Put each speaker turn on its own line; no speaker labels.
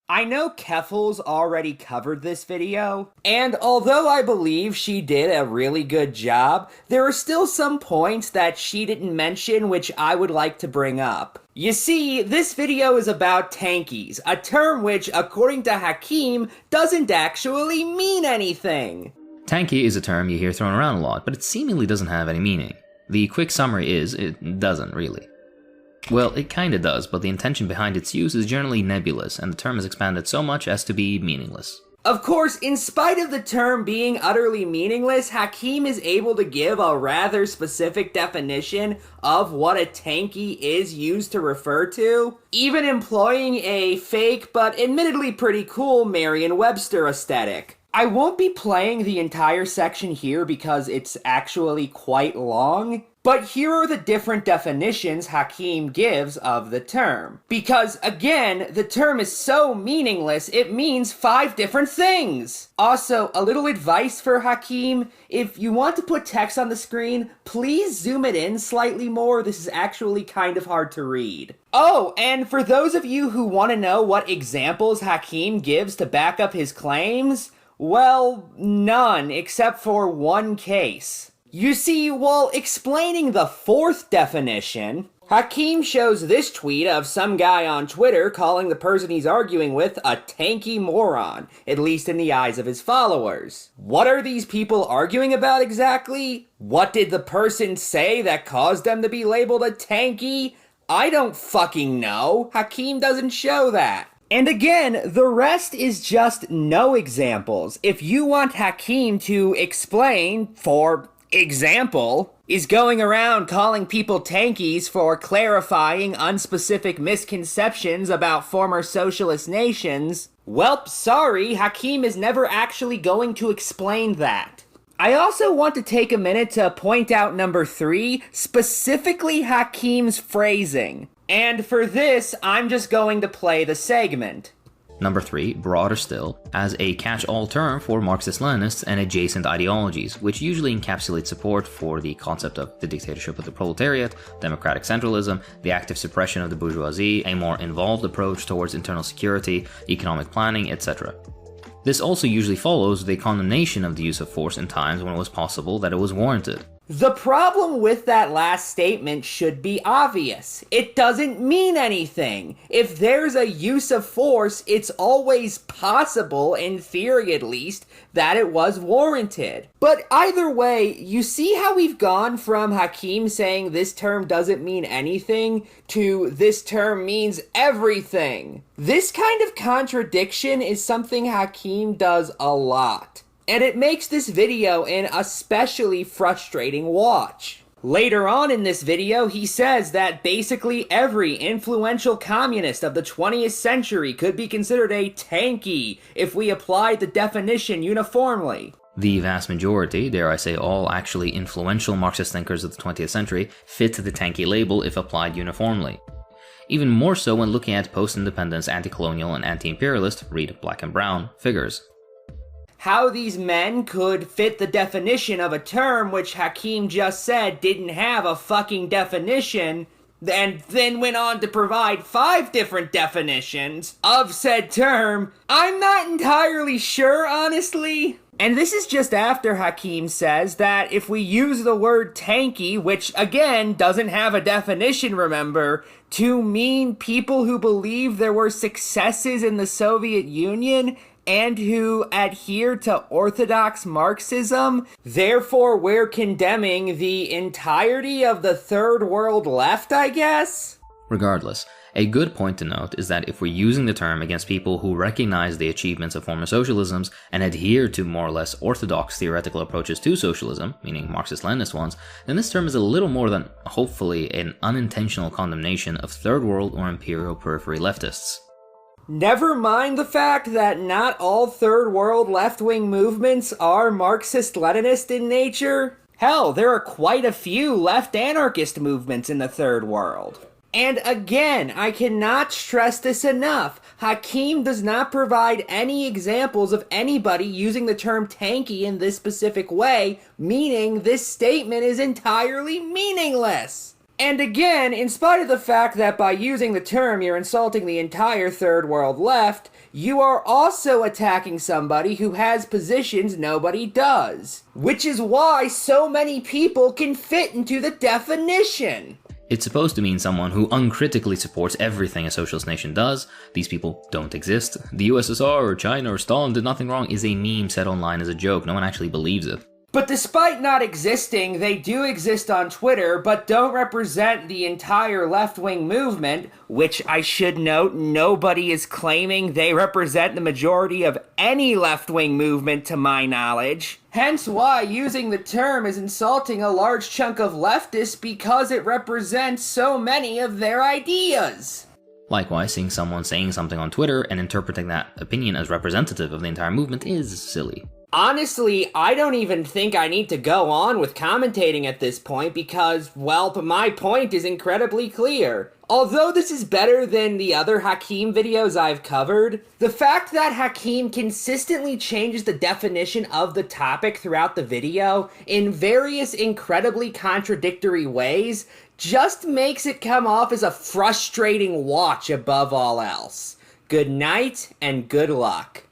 I know Keffel's already covered this video, and although I believe she did a really good job, there are still some points that she didn't mention which I would like to bring up. You see, this video is about tankies, a term which, according to Hakim, doesn't actually mean anything.
Tanky is a term you hear thrown around a lot, but it seemingly doesn't have any meaning. The quick summary is, it doesn't really. Well, it kinda does, but the intention behind its use is generally nebulous, and the term is expanded so much as to be meaningless.
Of course, in spite of the term being utterly meaningless, Hakim is able to give a rather specific definition of what a tanky is used to refer to, even employing a fake but admittedly pretty cool Merriam-Webster aesthetic. I won't be playing the entire section here because it's actually quite long, but here are the different definitions Hakim gives of the term. Because, again, the term is so meaningless, it means 5 different things! Also, a little advice for Hakim: if you want to put text on the screen, please zoom it in slightly more. This is actually kind of hard to read. Oh, and for those of you who want to know what examples Hakim gives to back up his claims, well, none, except for one case. You see, while explaining the 4th definition, Hakim shows this tweet of some guy on Twitter calling the person he's arguing with a tanky moron, at least in the eyes of his followers. What are these people arguing about exactly? What did the person say that caused them to be labeled a tanky? I don't fucking know. Hakim doesn't show that. And again, the rest is just no examples. If you want Hakim to explain, for example, is going around calling people tankies for clarifying unspecific misconceptions about former socialist nations, welp, sorry, Hakim is never actually going to explain that. I also want to take a minute to point out number 3, specifically Hakim's phrasing. And for this, I'm just going to play the segment.
Number 3, broader still, as a catch-all term for Marxist-Leninists and adjacent ideologies, which usually encapsulates support for the concept of the dictatorship of the proletariat, democratic centralism, the active suppression of the bourgeoisie, a more involved approach towards internal security, economic planning, etc. This also usually follows the condemnation of the use of force in times when it was possible that it was warranted.
The problem with that last statement should be obvious. It doesn't mean anything. If there's a use of force, it's always possible, in theory at least, that it was warranted. But either way, you see how we've gone from Hakim saying this term doesn't mean anything to this term means everything. This kind of contradiction is something Hakim does a lot. And it makes this video an especially frustrating watch. Later on in this video, he says that basically every influential communist of the 20th century could be considered a tanky if we applied the definition uniformly.
The vast majority, dare I say all actually influential Marxist thinkers of the 20th century, fit the tanky label if applied uniformly. Even more so when looking at post-independence, anti-colonial, and anti-imperialist, read Black and Brown, figures.
How these men could fit the definition of a term which Hakim just said didn't have a fucking definition, and then went on to provide 5 different definitions of said term, I'm not entirely sure, honestly. And this is just after Hakim says that if we use the word tanky, which again doesn't have a definition, remember, to mean people who believe there were successes in the Soviet Union and who adhere to orthodox Marxism, therefore we're condemning the entirety of the third world left, I guess?
Regardless, a good point to note is that if we're using the term against people who recognize the achievements of former socialisms and adhere to more or less orthodox theoretical approaches to socialism, meaning Marxist-Leninist ones, then this term is a little more than, hopefully, an unintentional condemnation of third world or imperial periphery leftists.
Never mind the fact that not all third world left-wing movements are Marxist-Leninist in nature. Hell, there are quite a few left anarchist movements in the third world. And again, I cannot stress this enough, Hakim does not provide any examples of anybody using the term tanky in this specific way, meaning this statement is entirely meaningless. And again, in spite of the fact that by using the term you're insulting the entire third world left, you are also attacking somebody who has positions nobody does. Which is why so many people can fit into the definition.
It's supposed to mean someone who uncritically supports everything a socialist nation does. These people don't exist. The USSR or China or Stalin did nothing wrong is a meme set online as a joke. No one actually believes it.
But despite not existing, they do exist on Twitter, but don't represent the entire left-wing movement, which I should note, nobody is claiming they represent the majority of any left-wing movement to my knowledge. Hence why using the term is insulting a large chunk of leftists because it represents so many of their ideas.
Likewise, seeing someone saying something on Twitter and interpreting that opinion as representative of the entire movement is silly.
Honestly, I don't even think I need to go on with commentating at this point because, well, my point is incredibly clear. Although this is better than the other Hakim videos I've covered, the fact that Hakim consistently changes the definition of the topic throughout the video in various incredibly contradictory ways just makes it come off as a frustrating watch above all else. Good night and good luck.